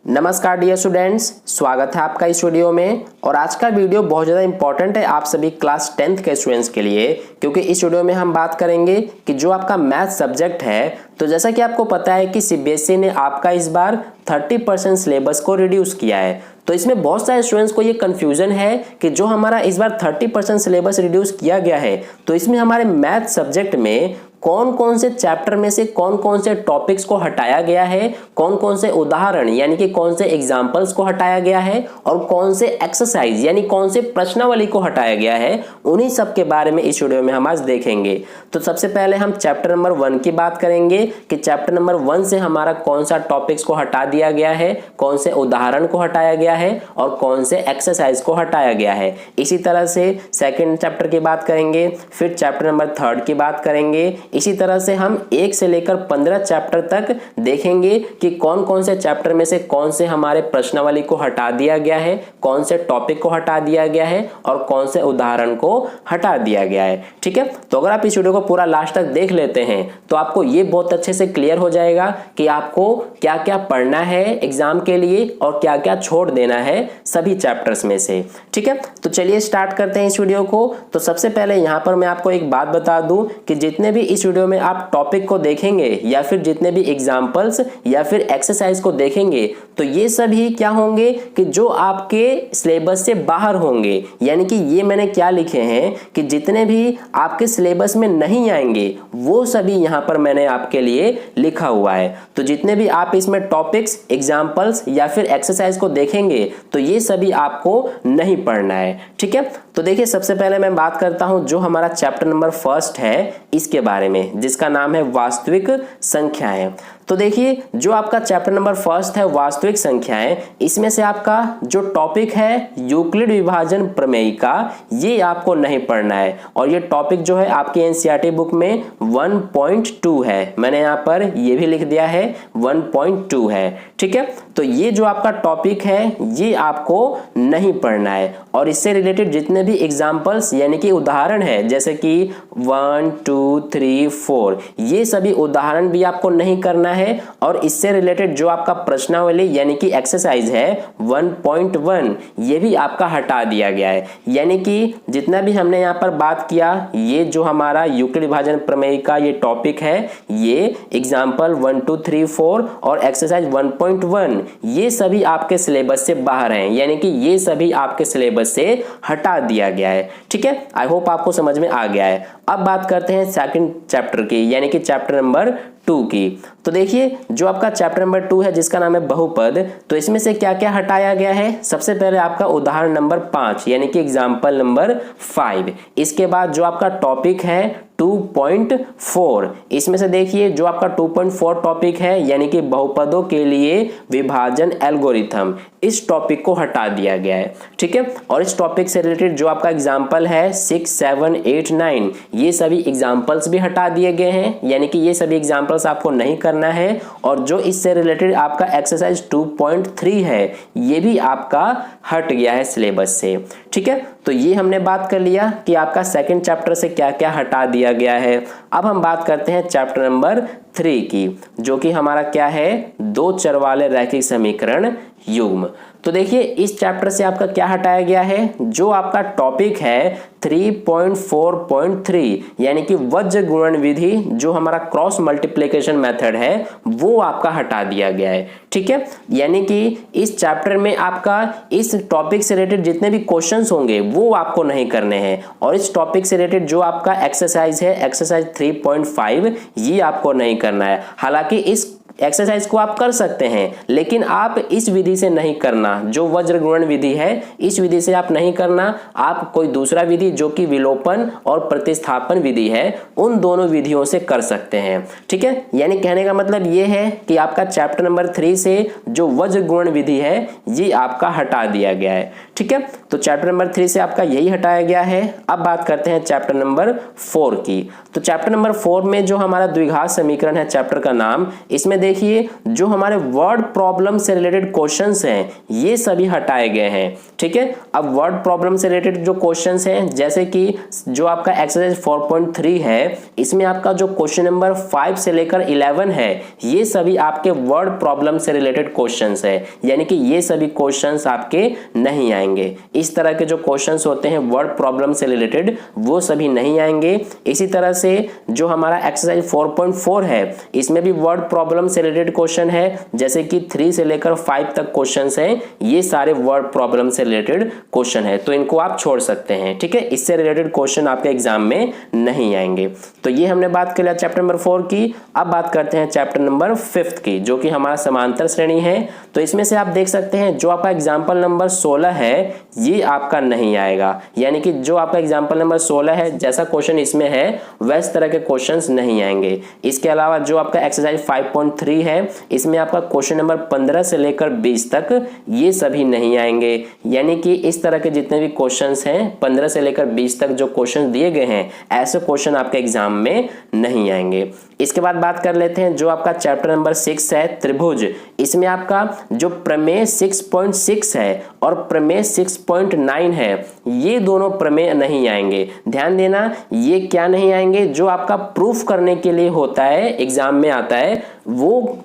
नमस्कार dear students, स्वागत है आपका इस वीडियो में। और आज का वीडियो बहुत ज़्यादा इंपॉर्टेंट है आप सभी क्लास 10th के स्टूडेंट्स के लिए, क्योंकि इस वीडियो में हम बात करेंगे कि जो आपका मैथ सब्जेक्ट है, तो जैसा कि आपको पता है कि सीबीएसई ने आपका इस बार 30% सिलेबस को रिड्यूस किया है। तो इसमें बहुत सारे स्टूडेंट्स को ये कंफ्यूजन है कि जो हमारा इस बार 30% सिलेबस रिड्यूस किया गया है, तो इसमें हमारे मैथ सब्जेक्ट में कौन कौन से चैप्टर में से कौन कौन से टॉपिक्स को हटाया गया है, कौन कौन से उदाहरण यानी कि कौन से एग्जाम्पल्स को हटाया गया है और कौन से एक्सरसाइज यानी कौन से प्रश्नावली को हटाया गया है, उन्हीं सब के बारे में इस वीडियो में हम आज देखेंगे। तो सबसे पहले हम चैप्टर नंबर 1 की बात करेंगे कि चैप्टर नंबर 1 से हमारा कौन सा टॉपिक्स को हटा दिया गया है, कौन से उदाहरण को हटाया गया है और कौन से एक्सरसाइज को हटाया गया है। इसी तरह से सेकंड चैप्टर की बात करेंगे, फिर चैप्टर नंबर 3 की बात करेंगे। इसी तरह से हम 1 से लेकर 15 चैप्टर तक देखेंगे कि कौन कौन से चैप्टर में से कौन से हमारे प्रश्नावली को हटा दिया गया है, कौन से टॉपिक को हटा दिया गया है और कौन से उदाहरण को हटा दिया गया है। ठीक है, तो अगर आप इस वीडियो को पूरा लास्ट तक देख लेते हैं तो आपको ये बहुत अच्छे से क्लियर हो जाएगा कि आपको क्या क्या पढ़ना है एग्जाम के लिए और क्या क्या छोड़ देना है सभी चैप्टर्स में से। ठीक है, तो चलिए स्टार्ट करते हैं इस वीडियो को। तो सबसे पहले यहाँ पर मैं आपको एक बात बता दूं कि जितने भी इस वीडियो में आप टॉपिक को देखेंगे या फिर जितने भी एग्जाम्पल्स या फिर एक्सरसाइज को देखेंगे, तो ये सभी क्या होंगे कि जो आपके सिलेबस से बाहर होंगे। यानी कि ये मैंने क्या लिखे हैं कि जितने भी आपके सिलेबस में नहीं आएंगे वो सभी यहाँ पर मैंने आपके लिए लिखा हुआ है। तो जितने भी आप इसमें टॉपिक्स, एग्जाम्पल्स या फिर एक्सरसाइज को देखेंगे तो ये सभी आपको नहीं पढ़ना है। ठीक है, तो देखिए सबसे पहले मैं बात करता हूं जो हमारा चैप्टर नंबर 1 है इसके बारे में, जिसका नाम है वास्तविक संख्याएं। तो देखिए जो आपका चैप्टर नंबर 1 है वास्तविक संख्याएं, इसमें से आपका जो टॉपिक है यूक्लिड विभाजन प्रमेय का, ये आपको नहीं पढ़ना है। और ये टॉपिक जो है आपकी एनसीईआरटी बुक में 1.2 है, मैंने यहाँ पर ये भी लिख दिया है 1.2 है। ठीक है, तो ये जो आपका टॉपिक है ये आपको नहीं पढ़ना है। और इससे रिलेटेड जितने भी एग्जाम्पल्स यानी कि उदाहरण है, जैसे कि 1 2 3 4, ये सभी उदाहरण भी आपको नहीं करना है। और इससे रिलेटेड जो आपका प्रश्नावली यानी कि एक्सरसाइज है 1.1, ये भी आपका हटा दिया गया है। यानी कि जितना भी हमने यहाँ पर बात किया, ये जो हमारा यूक्लिड विभाजन प्रमेय का ये टॉपिक है, ये एग्जाम्पल 1 2 3 4 और एक्सरसाइज 1.1, ये सभी आपके सिलेबस से बाहर हैं। यानी कि ये सभी आपके सिलेबस से हटा दिया गया है। ठीक है, आई होप आपको समझ में आ गया है। अब बात करते हैं सेकंड चैप्टर की, यानी कि चैप्टर नंबर 2 की। तो देखिए जो आपका चैप्टर नंबर 2 है जिसका नाम है बहुपद, तो इसमें से क्या क्या हटाया गया है। सबसे पहले आपका उदाहरण नंबर 5 यानी कि एग्जाम्पल नंबर 5। इसके बाद जो आपका टॉपिक है 2.4, इसमें से देखिए जो आपका 2.4 टॉपिक है यानी कि बहुपदों के लिए विभाजन एल्गोरिथम, इस टॉपिक को हटा दिया गया है। ठीक है, और इस टॉपिक से रिलेटेड जो आपका एग्जाम्पल है 6 7 8 9, ये सभी एग्जाम्पल्स भी हटा दिए गए हैं। यानी कि ये सभी एग्जाम्पल्स आपको नहीं करना है। और जो इससे रिलेटेड आपका एक्सरसाइज 2.3 है, ये भी आपका हट गया है सिलेबस से। ठीक है, तो ये हमने बात कर लिया कि आपका सेकंड चैप्टर से क्या क्या हटा दिया गया है। अब हम बात करते हैं चैप्टर नंबर 3 की, जो कि हमारा क्या है, दो चर वाले रैखिक समीकरण युग्म। तो देखिए इस चैप्टर से आपका क्या हटाया गया है, जो आपका टॉपिक है 3.4.3 यानी कि वज्र गुणन विधि, जो हमारा क्रॉस मल्टीप्लिकेशन मेथड है, वो आपका हटा दिया गया है। ठीक है, यानी कि इस चैप्टर में आपका इस टॉपिक से रिलेटेड जितने भी क्वेश्चंस होंगे वो आपको नहीं करने हैं। और इस टॉपिक से रिलेटेड जो आपका एक्सरसाइज है एक्सरसाइज 3.5, ये आपको नहीं करना है। हालांकि इस एक्सरसाइज को आप कर सकते हैं, लेकिन आप इस विधि से नहीं करना। जो वज्र गुणन विधि है इस विधि से आप नहीं करना, आप कोई दूसरा विधि जो कि विलोपन और प्रतिस्थापन विधि है, उन दोनों विधियों से कर सकते हैं। ठीक है, यानी कहने का मतलब ये है कि आपका चैप्टर नंबर 3 से जो वज्र गुणन विधि है ये आपका हटा दिया गया है। ठीक है, तो चैप्टर नंबर 3 से आपका यही हटाया गया है। अब बात करते हैं चैप्टर नंबर 4 की। तो चैप्टर नंबर 4 में जो हमारा द्विघात समीकरण है चैप्टर का नाम, इसमें देखिए जो हमारे वर्ड प्रॉब्लम से रिलेटेड क्वेश्चंस हैं ये सभी हटाए गए हैं। ठीक है, अब वर्ड प्रॉब्लम से रिलेटेड जो क्वेश्चंस हैं जैसे कि जो आपका एक्सरसाइज 4.3 है, इसमें आपका जो क्वेश्चन नंबर 5 से लेकर 11 है ये सभी आपके वर्ड प्रॉब्लम से रिलेटेड क्वेश्चंस है, यानी कि ये सभी क्वेश्चंस आपके नहीं आएंगे। इस तरह के जो क्वेश्चंस होते हैं वर्ड प्रॉब्लम से रिलेटेड वो सभी नहीं आएंगे। इसी तरह से जो हमारा एक्सरसाइज 4.4 है इसमें भी वर्ड प्रॉब्लम से रिलेटेड क्वेश्चन है, जैसे कि 3 से लेकर 5 तक क्वेश्चंस हैं, ये सारे वर्ड प्रॉब्लम से रिलेटेड क्वेश्चन है, तो इनको आप छोड़ सकते हैं। ठीक है, इससे रिलेटेड क्वेश्चन आपके एग्जाम में नहीं आएंगे। तो ये हमने बात कर लिया चैप्टर नंबर 4 की। अब बात करते हैं चैप्टर नंबर 5 की, जो कि हमारा समांतर श्रेणी है। तो इसमें से आप देख सकते हैं जो आपका एग्जाम्पल नंबर 16 है ये आपका नहीं आएगा, यानी कि जो आपका एग्जाम्पल नंबर 16 है जैसा क्वेश्चन इसमें है वैसे तरह के क्वेश्चंस नहीं आएंगे। इसके अलावा जो आपका एक्सरसाइज 5.3 है इसमें आपका क्वेश्चन नंबर 15 से लेकर 20 तक ये सभी नहीं आएंगे, यानी कि इस तरह के जितने भी क्वेश्चंस हैं 15 से लेकर 20 तक जो क्वेश्चन दिए गए हैं ऐसे क्वेश्चन आपके एग्जाम में नहीं आएंगे। इसके बाद बात कर लेते हैं जो आपका चैप्टर नंबर 6 है त्रिभुज। इसमें आपका जो प्रमेय 6.6 है और प्रमेय 6.9 है ये दोनों प्रमेय नहीं आएंगे। ध्यान देना ये क्या नहीं आएंगे, जो आपका प्रूफ करने के लिए होता है एग्जाम में आता है वो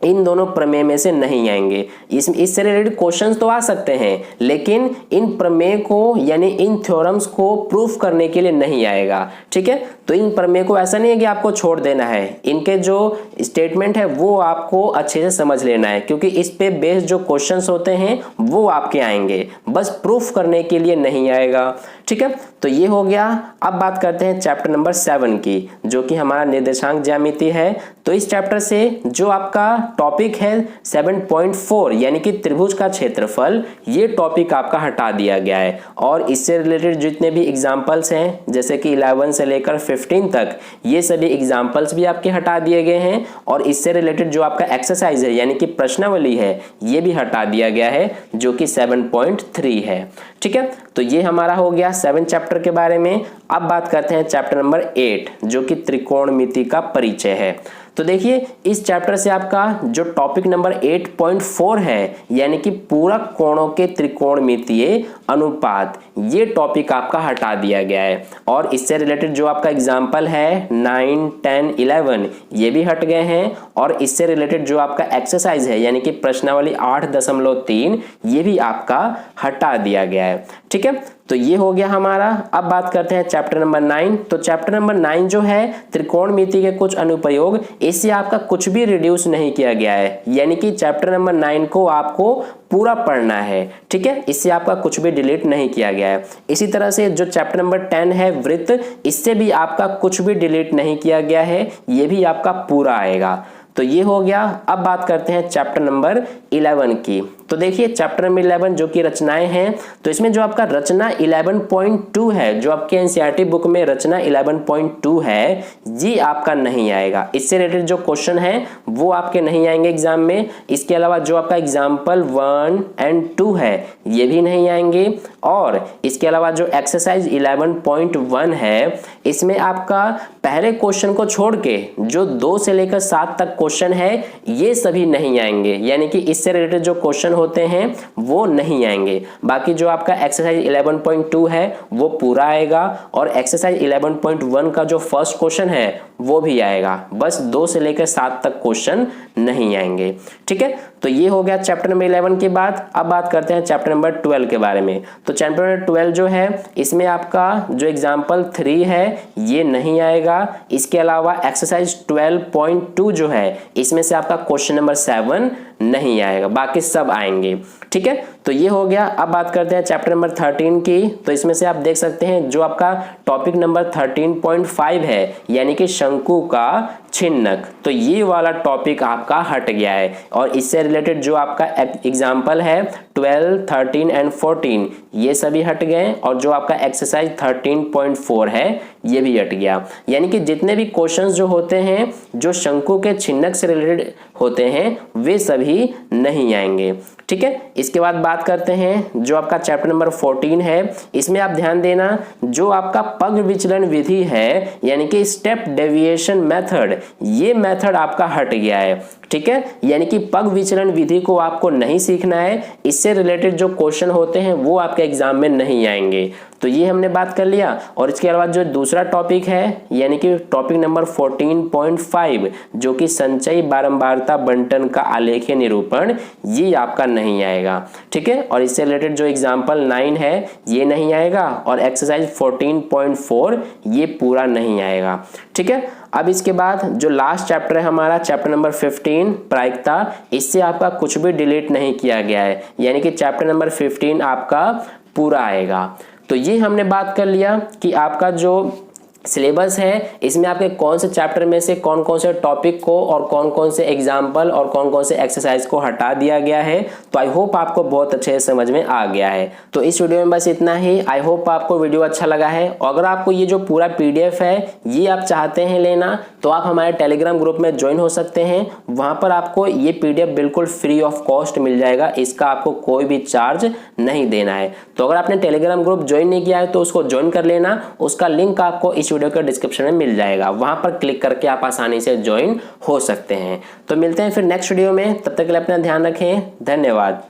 इन दोनों प्रमेय में से नहीं आएंगे। इससे रिलेटेड क्वेश्चंस तो आ सकते हैं लेकिन इन प्रमेय को यानी इन थ्योरम्स को प्रूफ करने के लिए नहीं आएगा। ठीक है, तो इन प्रमेय को ऐसा नहीं है कि आपको छोड़ देना है, इनके जो स्टेटमेंट है वो आपको अच्छे से समझ लेना है, क्योंकि इस पे बेस्ड जो क्वेश्चंस होते हैं वो आपके आएंगे, बस प्रूफ करने के लिए नहीं आएगा। ठीक है, तो ये हो गया। अब बात करते हैं चैप्टर नंबर 7 की, जो कि हमारा निर्देशांक ज्यामिति है। तो इस चैप्टर से जो आपका टॉपिक है 7.4 यानी कि त्रिभुज का क्षेत्रफल, ये टॉपिक आपका हटा दिया गया है और इससे रिलेटेड जितने भी एग्जांपल्स हैं जैसे कि 11 से लेकर 15 तक ये सभी एग्जांपल्स भी आपके हटा दिए गए हैं और इससे रिलेटेड जो आपका एक्सरसाइज है यानी कि प्रश्नावली है ये भी हटा दिया गया है जो कि 7.3 है। ठीक है, तो ये हमारा हो गया 7 चैप्टर के बारे में। अब बात करते हैं चैप्टर नंबर 8 जो कि त्रिकोणमिति का परिचय है। तो देखिए इस चैप्टर से आपका जो टॉपिक नंबर 8.4 है यानी कि पूरक कोणों के त्रिकोणमितीय अनुपात, ये टॉपिक आपका हटा दिया गया है और इससे रिलेटेड जो आपका एग्जाम्पल है 9, 10, 11 ये भी हट गए हैं और इससे रिलेटेड जो आपका एक्सरसाइज है यानी कि प्रश्नावली 8.3 ये भी आपका हटा दिया गया है। ठीक है, तो ये हो गया हमारा। अब बात करते हैं चैप्टर नंबर 9। तो चैप्टर नंबर 9 जो है त्रिकोणमिति के कुछ अनुप्रयोग, इससे आपका कुछ भी रिड्यूस नहीं किया गया है, यानी कि चैप्टर नंबर 9 को आपको पूरा पढ़ना है। ठीक है, इससे आपका कुछ भी डिलीट नहीं किया गया है। इसी तरह से जो चैप्टर नंबर 10 है वृत्त, इससे भी आपका कुछ भी डिलीट नहीं किया गया है, ये भी आपका पूरा आएगा। तो ये हो गया। अब बात करते हैं चैप्टर नंबर 11 की। तो देखिए चैप्टर नंबर 11 जो कि रचनाएं हैं, तो इसमें जो आपका रचना 11.2 है, जो आपके एनसीईआरटी बुक में रचना 11.2 है, ये आपका नहीं आएगा। इससे रिलेटेड जो क्वेश्चन है वो आपके नहीं आएंगे एग्जाम में। इसके अलावा जो आपका एग्जाम्पल 1 और 2 है ये भी नहीं आएंगे और इसके अलावा जो एक्सरसाइज 11.1 है इसमें आपका पहले क्वेश्चन को छोड़ के जो 2 से लेकर 7 तक क्वेश्चन है ये सभी नहीं आएंगे, यानी कि इससे रिलेटेड जो क्वेश्चन होते हैं वो नहीं आएंगे। बाकी जो आपका एक्सरसाइज 11.2 है वो पूरा आएगा और एक्सरसाइज 11.1 का जो फर्स्ट क्वेश्चन है वो भी आएगा, बस 2 से लेकर 7 तक क्वेश्चन नहीं आएंगे। ठीक है, तो ये हो गया चैप्टर नंबर 11 के बाद। अब बात करते हैं चैप्टर नंबर 12 के बारे में। तो चैप्टर नंबर 12 जो है इसमें आपका जो एग्जाम्पल 3 है ये नहीं आएगा। इसके अलावा एक्सरसाइज 12.2 जो है इसमें से आपका क्वेश्चन नंबर 7 नहीं आएगा, बाकी सब आएंगे। ठीक है, तो ये हो गया। अब बात करते हैं चैप्टर नंबर 13 की। तो इसमें से आप देख सकते हैं जो आपका टॉपिक नंबर 13.5 है यानी कि शंकु का छिन्नक, तो ये वाला टॉपिक आपका हट गया है और इससे रिलेटेड जो आपका एग्जाम्पल है 12, 13 और 14 ये सभी हट गए और जो आपका एक्सरसाइज 13.4 है ये भी हट गया। यानी कि जितने भी क्वेश्चंस जो होते हैं जो शंकु के छिन्नक से रिलेटेड होते हैं वे सभी नहीं आएंगे। ठीक है। इसके बाद बात करते हैं जो आपका चैप्टर नंबर 14 है। इसमें आप ध्यान देना, जो आपका पग विचलन विधि है यानी कि स्टेप डेविएशन मेथड, ये मेथड आपका हट गया है। ठीक है, यानी कि पग विचलन विधि को आपको नहीं सीखना है, इससे रिलेटेड जो क्वेश्चन होते हैं वो आपके एग्जाम में नहीं आएंगे। तो ये हमने बात कर लिया। और इसके अलावा जो दूसरा टॉपिक है यानी कि टॉपिक नंबर 14.5 जो कि संचयी बारंबारता बंटन का आलेखीय निरूपण, ये आपका नहीं आएगा। ठीक है, और इससे रिलेटेड जो एग्जाम्पल 9 है ये नहीं आएगा, और एक्सरसाइज 14.4 ये पूरा नहीं आएगा। ठीक है, अब इसके बाद जो लास्ट चैप्टर है हमारा, चैप्टर नंबर 15 प्रायिकता, इससे आपका कुछ भी डिलीट नहीं किया गया है, यानी कि चैप्टर नंबर 15 आपका पूरा आएगा। तो ये हमने बात कर लिया कि आपका जो सिलेबस है इसमें आपके कौन से चैप्टर में से कौन कौन से टॉपिक को और कौन कौन से एग्जाम्पल और कौन कौन से एक्सरसाइज को हटा दिया गया है। तो आई होप आपको बहुत अच्छे से समझ में आ गया है। तो इस वीडियो में बस इतना ही। आई होप आपको वीडियो अच्छा लगा है। अगर आपको ये जो पूरा PDF है ये आप चाहते हैं लेना, तो आप हमारे टेलीग्राम ग्रुप में ज्वाइन हो सकते हैं। वहां पर आपको ये PDF बिल्कुल फ्री ऑफ कॉस्ट मिल जाएगा, इसका आपको कोई भी चार्ज नहीं देना है। तो अगर आपने टेलीग्राम ग्रुप ज्वाइन नहीं किया है तो उसको ज्वाइन कर लेना, उसका लिंक आपको इस वीडियो के डिस्क्रिप्शन में मिल जाएगा, वहां पर क्लिक करके आप आसानी से ज्वाइन हो सकते हैं। तो मिलते हैं फिर नेक्स्ट वीडियो में, तब तक के लिए अपना ध्यान रखें। धन्यवाद।